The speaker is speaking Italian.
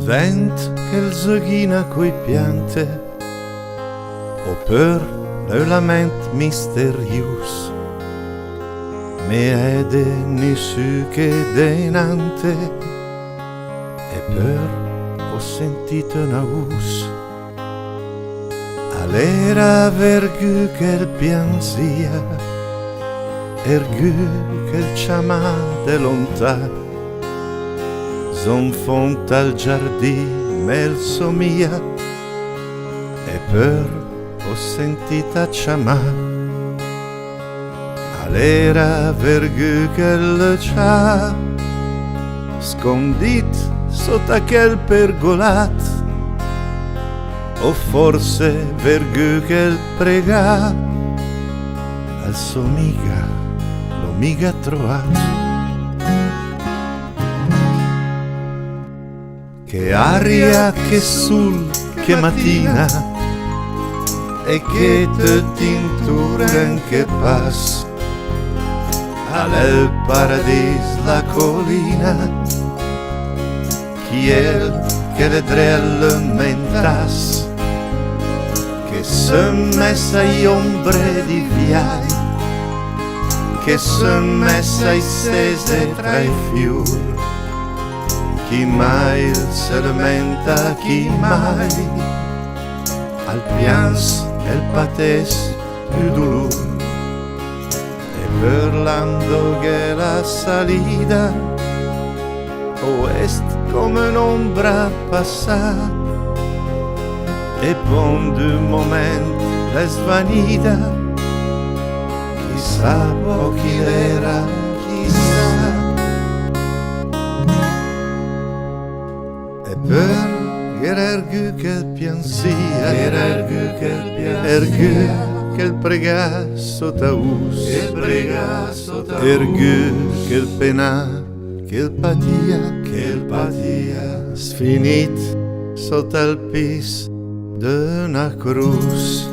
vent qu'elle zoguina coi piante, au peur le lament misterius, me ede nissu che denante, e peur ho sentito una us, all'era vergù che pianzia, ergù che chiama de lontà, son font al giardin mel somia, e peur ho sentita chiamar, all'era vergù che le c'ha, scondit sotto quel pergolat, o forse vergù che prega, al somiga lo miga trovato. Che aria, che sul, che mattina, e che te tinturen che pas, al paradis la collina, chi è che le drelle mentas, che se messa i ombre di viai, che se messa i sese tra i fiori, chi mai se lamenta, chi mai al pians el patés più dolor, e parlando che la salida o est come un'ombra passata, e pon d'un moment la svanida, chissà o chi era, chissà. E per ergù che pianzia, ergù che prega sotto us, ergù che penà, che patia, sfinit sotto il pis de una cruz,